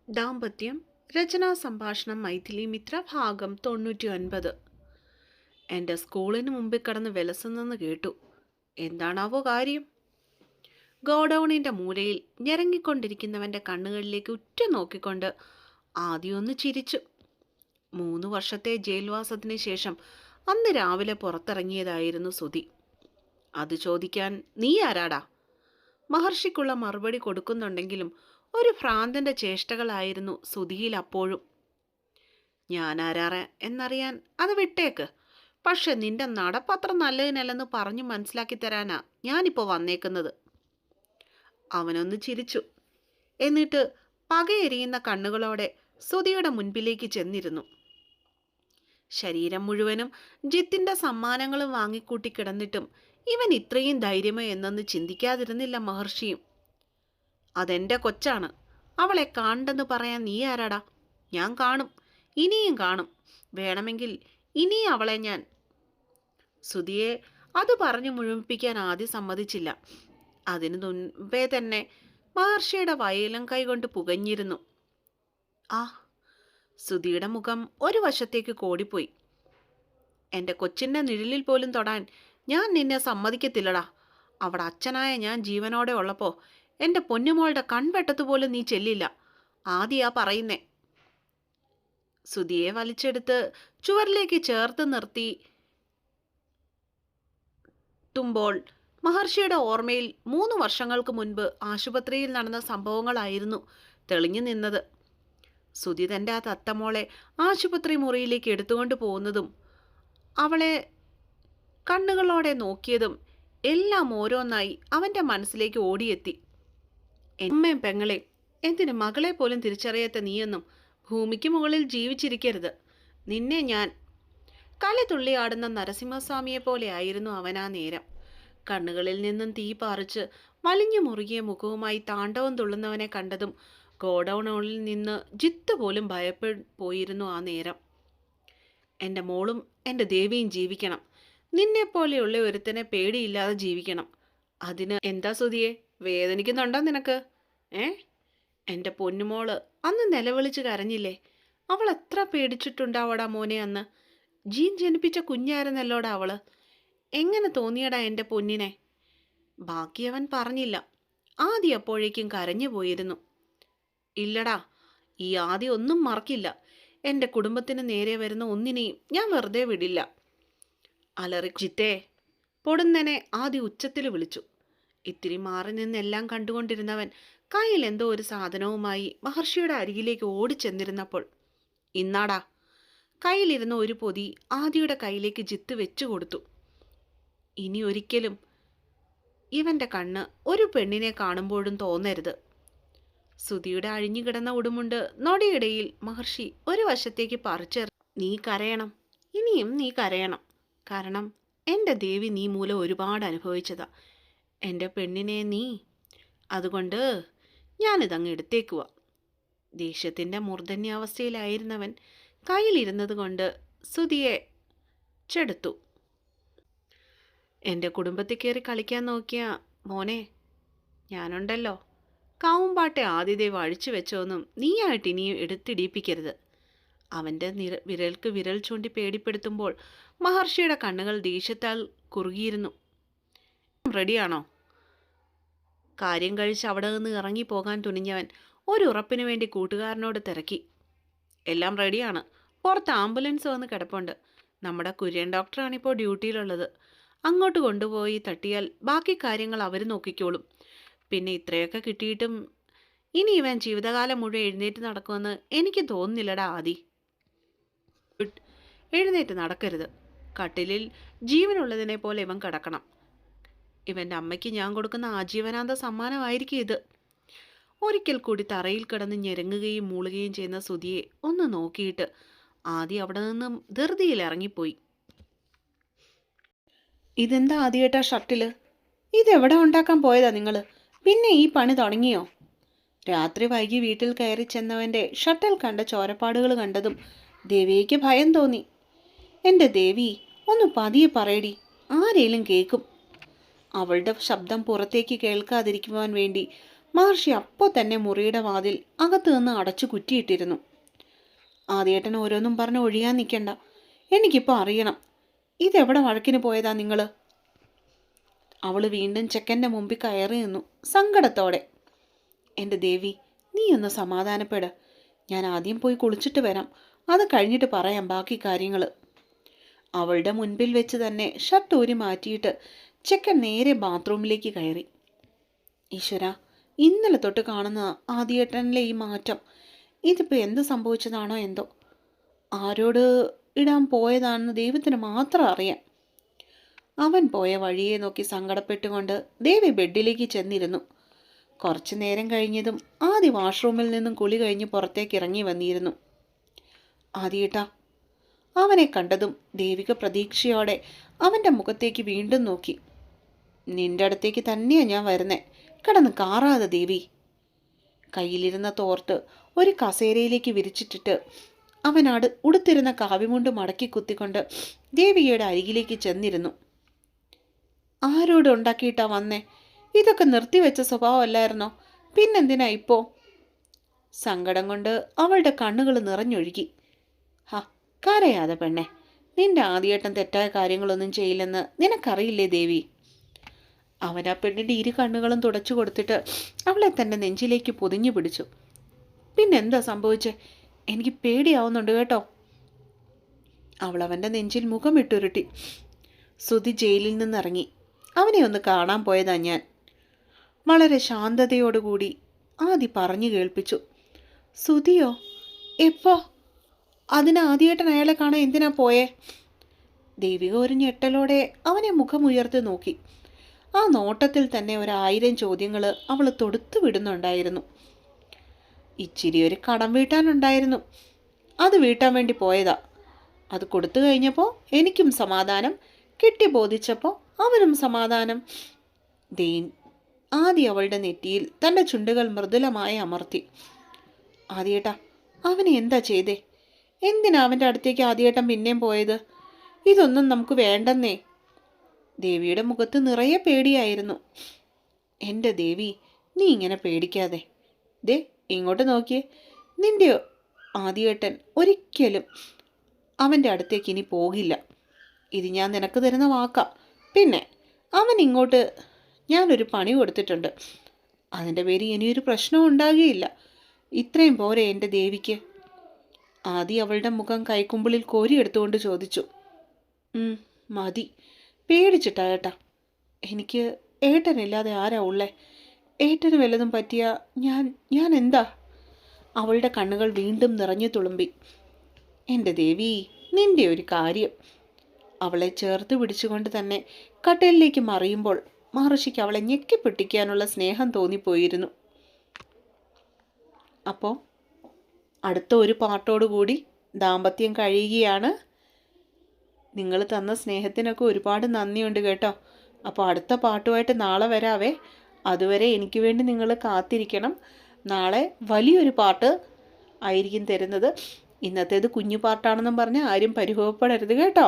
ദാമ്പത്യം രചനാ സംഭാഷണം മൈഥിലി മിത്ര ഭാഗം 99. എൻ്റെ സ്കൂളിന് മുമ്പിൽ കിടന്ന് വിലസുന്നെന്ന് കേട്ടു. എന്താണാവോ കാര്യം? ഗോഡൌണിൻ്റെ മൂലയിൽ ഞെരങ്ങിക്കൊണ്ടിരിക്കുന്നവൻ്റെ കണ്ണുകളിലേക്ക് ഉറ്റു നോക്കിക്കൊണ്ട് ആദ്യമൊന്ന് ചിരിച്ചു. 3 വർഷത്തെ ജയിൽവാസത്തിന് ശേഷം അന്ന് രാവിലെ പുറത്തിറങ്ങിയതായിരുന്നു സുധി. അത് ചോദിക്കാൻ നീ ആരാടാ? മഹർഷിക്കുള്ള മറുപടി കൊടുക്കുന്നുണ്ടെങ്കിലും ഒരു ഭ്രാന്തൻ്റെ ചേഷ്ടകളായിരുന്നു സുധിയിൽ അപ്പോഴും. ഞാനാരാറ എന്നറിയാൻ അത് വിട്ടേക്ക്. പക്ഷെ നിന്റെ നടപ്പത്ര നല്ലതിനല്ലെന്ന് പറഞ്ഞു മനസ്സിലാക്കി തരാനാ ഞാനിപ്പോൾ വന്നേക്കുന്നത്. അവനൊന്ന് ചിരിച്ചു. എന്നിട്ട് പകയെരിയുന്ന കണ്ണുകളോടെ സുധിയുടെ മുൻപിലേക്ക് ചെന്നിരുന്നു. ശരീരം മുഴുവനും ജിത്തിൻ്റെ സമ്മാനങ്ങളും വാങ്ങിക്കൂട്ടി കിടന്നിട്ടും ഇവൻ ഇത്രയും ധൈര്യമോ എന്നൊന്ന് ചിന്തിക്കാതിരുന്നില്ല മഹർഷിയും. അതെൻ്റെ കൊച്ചാണ്, അവളെ കാണണ്ടെന്ന് പറയാൻ നീ ആരാടാ? ഞാൻ കാണും, ഇനിയും കാണും. വേണമെങ്കിൽ ഇനിയും അവളെ ഞാൻ. സുധിയെ അത് പറഞ്ഞു മുഴുമിപ്പിക്കാൻ ആദ്യം സമ്മതിച്ചില്ല. അതിനു മുൻപേ തന്നെ മഹർഷിയുടെ വയലും കൈകൊണ്ട് പുകഞ്ഞിരുന്നു. ആ, സുധിയുടെ മുഖം ഒരു വശത്തേക്ക് കോടിപ്പോയി. എൻ്റെ കൊച്ചിൻ്റെ നിഴലിൽ പോലും തൊടാൻ ഞാൻ നിന്നെ സമ്മതിക്കത്തില്ലടാ. അവിടെ അച്ഛനായ ഞാൻ ജീവനോടെ ഉള്ളപ്പോൾ എൻ്റെ പൊന്നുമോളുടെ കൺവെട്ടത്തുപോലും നീ ചെല്ലില്ല. ആദ്യാ പറയുന്നേ. സുധിയെ വലിച്ചെടുത്ത് ചുവരിലേക്ക് ചേർത്ത് നിർത്തി തുമ്പോൾ മഹർഷിയുടെ ഓർമ്മയിൽ 3 വർഷങ്ങൾക്ക് മുൻപ് ആശുപത്രിയിൽ നടന്ന സംഭവങ്ങളായിരുന്നു തെളിഞ്ഞു നിന്നത്. സുധി തൻ്റെ ആ തത്തമോളെ ആശുപത്രി മുറിയിലേക്ക് എടുത്തുകൊണ്ട് പോകുന്നതും അവളെ കണ്ണുകളോടെ നോക്കിയതും എല്ലാം ഓരോന്നായി അവൻ്റെ മനസ്സിലേക്ക് ഓടിയെത്തി. അമ്മയും പെങ്ങളെ, എന്തിന് മകളെ പോലും തിരിച്ചറിയാത്ത നീയൊന്നും ഭൂമിക്ക് മുകളിൽ ജീവിച്ചിരിക്കരുത്. നിന്നെ ഞാൻ. കലതുള്ളിയാടുന്ന നരസിംഹസ്വാമിയെ പോലെ ആയിരുന്നു അവനാ നേരം. കണ്ണുകളിൽ നിന്നും തീ പാറിച്ച് വലിഞ്ഞു മുറുകിയ മുഖവുമായി താണ്ഡവം തുള്ളുന്നവനെ കണ്ടതും ഗോഡൌണിൽ നിന്ന് ജിത്ത് പോലും ഭയപ്പെട്ടുപോയിരുന്നു ആ നേരം. എൻ്റെ മോളും എൻ്റെ ദേവിയും ജീവിക്കണം. നിന്നെപ്പോലെയുള്ള ഒരുത്തനെ പേടിയില്ലാതെ ജീവിക്കണം. അതിന് എന്താ സുധിയെ, വേദനിക്കുന്നുണ്ടോ നിനക്ക്? എൻ്റെ പൊന്നുമോള് അന്ന് നിലവിളിച്ച് കരഞ്ഞില്ലേ? അവൾ എത്ര പേടിച്ചിട്ടുണ്ടാവടാ മോനെ അന്ന്. ജീൻ ജനിപ്പിച്ച കുഞ്ഞായിരുന്നല്ലോടാ അവള്. എങ്ങനെ തോന്നിയടാ എൻ്റെ പൊന്നിനെ? ബാക്കി അവൻ പറഞ്ഞില്ല. ആദ്യം അപ്പോഴേക്കും കരഞ്ഞു പോയിരുന്നു. ഇല്ലടാ, ഈ ആദ്യം ഒന്നും മറക്കില്ല. എൻ്റെ കുടുംബത്തിന് നേരെ വരുന്ന ഒന്നിനെയും ഞാൻ വെറുതെ വിടില്ല. അലറി ജിത്തേ, പൊടുന്നനെ ആദ്യം ഉച്ചത്തിൽ വിളിച്ചു. ഇത്തിരി മാറി നിന്നെല്ലാം കണ്ടുകൊണ്ടിരുന്നവൻ കയ്യിൽ എന്തോ ഒരു സാധനവുമായി മഹർഷിയുടെ അരികിലേക്ക് ഓടിച്ചെന്നിരുന്നപ്പോൾ, ഇന്നാടാ. കയ്യിലിരുന്ന ഒരു പൊതി ആദിയുടെ കയ്യിലേക്ക് ജിത്ത് വെച്ചു കൊടുത്തു. ഇനി ഒരിക്കലും ഇവൻ്റെ കണ്ണ് ഒരു പെണ്ണിനെ കാണുമ്പോഴും തോന്നരുത്. സുധിയുടെ അഴിഞ്ഞുകിടന്ന ഉടുമുണ്ട് നൊടിയിടയിൽ മഹർഷി ഒരു വശത്തേക്ക് പറിച്ചെറി. നീ കരയണം, ഇനിയും നീ കരയണം. കാരണം എൻ്റെ ദേവി നീ മൂലം ഒരുപാട് അനുഭവിച്ചതാ. എൻ്റെ പെണ്ണിനെ നീ. അതുകൊണ്ട് ഞാനിതങ്ങ് എടുത്തേക്കുക. ദേഷ്യത്തിൻ്റെ മൂർധന്യാവസ്ഥയിലായിരുന്നവൻ കയ്യിലിരുന്നത് കൊണ്ട് സുധിയെ ചെടുത്തു. എൻ്റെ കുടുംബത്തിൽ കയറി കളിക്കാൻ നോക്കിയ മോനെ, ഞാനുണ്ടല്ലോ. കാവുമ്പാട്ടെ ആദിദേവ് അഴിച്ചു വെച്ചോന്നും നീയായിട്ട് ഇനിയും എടുത്തിടിപ്പിക്കരുത്. അവൻ്റെ വിരൽക്ക് വിരൽ ചൂണ്ടി പേടിപ്പെടുത്തുമ്പോൾ മഹർഷിയുടെ കണ്ണുകൾ ദേഷ്യത്താൽ കുറുകിയിരുന്നു. റെഡിയാണോ? കാര്യം കഴിച്ച് അവിടെ നിന്ന് ഇറങ്ങിപ്പോകാൻ തുനിഞ്ഞവൻ ഒരു ഉറപ്പിനു വേണ്ടി കൂട്ടുകാരനോട് തിരക്കി. എല്ലാം റെഡിയാണ്. പുറത്ത് ആംബുലൻസ് വന്ന് കിടപ്പുണ്ട്. നമ്മുടെ കുര്യൻ ഡോക്ടറാണിപ്പോൾ ഡ്യൂട്ടിയിലുള്ളത്. അങ്ങോട്ട് കൊണ്ടുപോയി തട്ടിയാൽ ബാക്കി കാര്യങ്ങൾ അവർ നോക്കിക്കോളും. പിന്നെ ഇത്രയൊക്കെ കിട്ടിയിട്ടും ഇനി ഇവൻ ജീവിതകാലം മുഴുവൻ എഴുന്നേറ്റ് നടക്കുമെന്ന് എനിക്ക് തോന്നുന്നില്ലടാ ആദി. എഴുന്നേറ്റ് നടക്കരുത്. കട്ടിലിൽ ജീവനുള്ളതിനെ പോലെ ഇവൻ കിടക്കണം. ഇവൻ്റെ അമ്മയ്ക്ക് ഞാൻ കൊടുക്കുന്ന ആജീവനാന്ത സമ്മാനമായിരിക്കും ഇത്. ഒരിക്കൽ കൂടി തറയിൽ കിടന്ന് ഞെരങ്ങുകയും മൂളുകയും ചെയ്യുന്ന സുധിയെ ഒന്ന് നോക്കിയിട്ട് ആദി അവിടെ നിന്നും ധൃതിയിൽ ഇറങ്ങിപ്പോയി. ഇതെന്താ ആദ്യമായിട്ടാ ഷർട്ടില്? ഇതെവിടെ ഉണ്ടാക്കാൻ പോയതാ നിങ്ങൾ? പിന്നെ ഈ പണി തുടങ്ങിയോ? രാത്രി വൈകി വീട്ടിൽ കയറി ചെന്നവൻ്റെ ഷർട്ടിൽ കണ്ട ചോരപ്പാടുകൾ കണ്ടതും ദേവിക്ക് ഭയം തോന്നി. എൻ്റെ ദേവി, ഒന്ന് പതിയെ പറയടി, ആരേലും കേൾക്കും. അവളുടെ ശബ്ദം പുറത്തേക്ക് കേൾക്കാതിരിക്കുവാൻ വേണ്ടി മഹർഷി അപ്പോൾ തന്നെ മുറിയുടെ വാതിൽ അകത്തു നിന്ന് അടച്ചു കുറ്റിയിട്ടിരുന്നു. ആദ്യേട്ടൻ ഓരോന്നും പറഞ്ഞ് ഒഴിയാൻ നിൽക്കണ്ട. എനിക്കിപ്പോൾ അറിയണം, ഇതെവിടെ വഴക്കിന് പോയതാ നിങ്ങൾ? അവൾ വീണ്ടും ചെക്കൻ്റെ മുമ്പിൽ കയറി നിന്നു സങ്കടത്തോടെ. എൻ്റെ ദേവി, നീ ഒന്ന് സമാധാനപ്പെട്. ഞാൻ ആദ്യം പോയി കുളിച്ചിട്ട് വരാം, അത് കഴിഞ്ഞിട്ട് പറയാം ബാക്കി കാര്യങ്ങൾ. അവളുടെ മുൻപിൽ വെച്ച് തന്നെ ഷർട്ട് ഊരി മാറ്റിയിട്ട് ചെക്കൻ നേരെ ബാത്റൂമിലേക്ക് കയറി. ഈശ്വര, ഇന്നലെ തൊട്ട് കാണുന്ന ആദ്യേട്ടനിലെ ഈ മാറ്റം, ഇതിപ്പോൾ എന്ത് സംഭവിച്ചതാണോ എന്തോ. ആരോട് ഇടാൻ പോയതാണെന്ന് ദൈവത്തിന് മാത്രം അറിയാം. അവൻ പോയ വഴിയെ നോക്കി സങ്കടപ്പെട്ടുകൊണ്ട് ദേവി ബെഡിലേക്ക് ചെന്നിരുന്നു. കുറച്ചു നേരം കഴിഞ്ഞതും ആദ്യ വാഷ്റൂമിൽ നിന്നും കുളി കഴിഞ്ഞ് പുറത്തേക്ക് ഇറങ്ങി വന്നിരുന്നു. ആദ്യേട്ടാ. അവനെ കണ്ടതും ദേവിക പ്രതീക്ഷയോടെ അവൻ്റെ മുഖത്തേക്ക് വീണ്ടും നോക്കി. നിന്റെ അടുത്തേക്ക് തന്നെയാണ് ഞാൻ വരുന്നേ, കിടന്ന് കാറാതെ ദേവി. കയ്യിലിരുന്ന തോർത്ത് ഒരു കസേരയിലേക്ക് വിരിച്ചിട്ടിട്ട് അവനാട് ഉടുത്തിരുന്ന കാവിമുണ്ട് മടക്കി കുത്തിക്കൊണ്ട് ദേവികയുടെ അരികിലേക്ക് ചെന്നിരുന്നു. ആരോട് ഉണ്ടാക്കിയിട്ടാ വന്നേ? ഇതൊക്കെ നിർത്തിവെച്ച സ്വഭാവമല്ലായിരുന്നോ? പിന്നെന്തിനാ ഇപ്പോൾ? സങ്കടം കൊണ്ട് അവളുടെ കണ്ണുകൾ നിറഞ്ഞൊഴുകി. ഹാ, കരയാതെ പെണ്ണെ, നിന്റെ ആദ്യേട്ടൻ തെറ്റായ കാര്യങ്ങളൊന്നും ചെയ്യില്ലെന്ന് നിനക്കറിയില്ലേ ദേവി? അവൻ ആ പെണ്ണിൻ്റെ ഇരു കണ്ണുകളും തുടച്ചു കൊടുത്തിട്ട് അവളെ തൻ്റെ നെഞ്ചിലേക്ക് പൊതിഞ്ഞു പിടിച്ചു. പിന്നെന്താ സംഭവിച്ചേ? എനിക്ക് പേടിയാവുന്നുണ്ട് കേട്ടോ. അവൾ അവൻ്റെ നെഞ്ചിൽ മുഖമിട്ടുരുട്ടി. സുധി ജയിലിൽ നിന്നിറങ്ങി. അവനെ ഒന്ന് കാണാൻ പോയതാ ഞാൻ. വളരെ ശാന്തതയോടുകൂടി ആദി പറഞ്ഞു കേൾപ്പിച്ചു. സുധിയോ? എപ്പോ? അതിന് ആദ്യേട്ടൻ അയാളെ കാണാൻ എന്തിനാ പോയേ? ദേവിക ഒരു ഞെട്ടലോടെ അവനെ മുഖമുയർത്തി നോക്കി. ആ നോട്ടത്തിൽ തന്നെ 1000 ചോദ്യങ്ങൾ അവൾ തൊടുത്തു വിടുന്നുണ്ടായിരുന്നു. ഇച്ചിരി ഒരു കടം വീട്ടാനുണ്ടായിരുന്നു, അത് വീട്ടാൻ വേണ്ടി പോയതാ. അത് കൊടുത്തു കഴിഞ്ഞപ്പോൾ എനിക്കും സമാധാനം, കിട്ടി ബോധിച്ചപ്പോൾ അവനും സമാധാനം. ദീൻ ആദ്യ അവളുടെ നെറ്റിയിൽ തൻ്റെ ചുണ്ടുകൾ മൃദുലമായി അമർത്തി. ആദ്യേട്ടാ, അവനെ എന്താ ചെയ്തേ? എന്തിനാ അവൻ്റെ അടുത്തേക്ക് ആദ്യേട്ടൻ പിന്നെയും പോയത്? ഇതൊന്നും നമുക്ക് വേണ്ടെന്നേ. ദേവിയുടെ മുഖത്ത് നിറയെ പേടിയായിരുന്നു. എൻ്റെ ദേവി, നീ ഇങ്ങനെ പേടിക്കാതെ. ദേ ഇങ്ങോട്ട് നോക്കിയേ. നിൻ്റെ ആദ്യേട്ടൻ ഒരിക്കലും അവൻ്റെ അടുത്തേക്ക് ഇനി പോകില്ല. ഇത് ഞാൻ നിനക്ക് തരുന്ന വാക്കാ. പിന്നെ അവൻ ഇങ്ങോട്ട് ഞാനൊരു പണി കൊടുത്തിട്ടുണ്ട്. അതിൻ്റെ പേര് ഇനിയൊരു പ്രശ്നവും ഉണ്ടാകുകയില്ല. ഇത്രയും പോരെ എൻ്റെ ദേവിക്ക്? ആദ്യം അവളുടെ മുഖം കൈക്കുമ്പിളിൽ കോരിയെടുത്തുകൊണ്ട് ചോദിച്ചു. മതി, പേടിച്ചിട്ടാ ഏട്ടാ. എനിക്ക് ഏട്ടനില്ലാതെ ആരാ ഉള്ളേ? ഏട്ടന് വല്ലതും പറ്റിയ ഞാൻ എന്താ? അവളുടെ കണ്ണുകൾ വീണ്ടും നിറഞ്ഞു തുളുമ്പി. എൻ്റെ ദേവി, നിൻ്റെ ഒരു കാര്യം. അവളെ ചേർത്ത് പിടിച്ചുകൊണ്ട് തന്നെ കട്ടിലിലേക്ക് മറിയുമ്പോൾ മഹർഷിക്ക് അവളെ ഞെക്കിപ്പിട്ടിക്കാനുള്ള സ്നേഹം തോന്നിപ്പോയിരുന്നു. അപ്പോൾ അടുത്ത ഒരു പാട്ടോടുകൂടി ദാമ്പത്യം കഴിയുകയാണ്. നിങ്ങൾ തന്ന സ്നേഹത്തിനൊക്കെ ഒരുപാട് നന്ദിയുണ്ട് കേട്ടോ. അപ്പോൾ അടുത്ത പാട്ടുമായിട്ട് നാളെ വരാവേ. അതുവരെ എനിക്ക് വേണ്ടി നിങ്ങൾ കാത്തിരിക്കണം. നാളെ വലിയൊരു പാട്ട് ആയിരിക്കും തരുന്നത്. ഇന്നത്തേത് കുഞ്ഞു പാട്ടാണെന്നും പറഞ്ഞ് ആരും പരിഭവപ്പെടരുത് കേട്ടോ.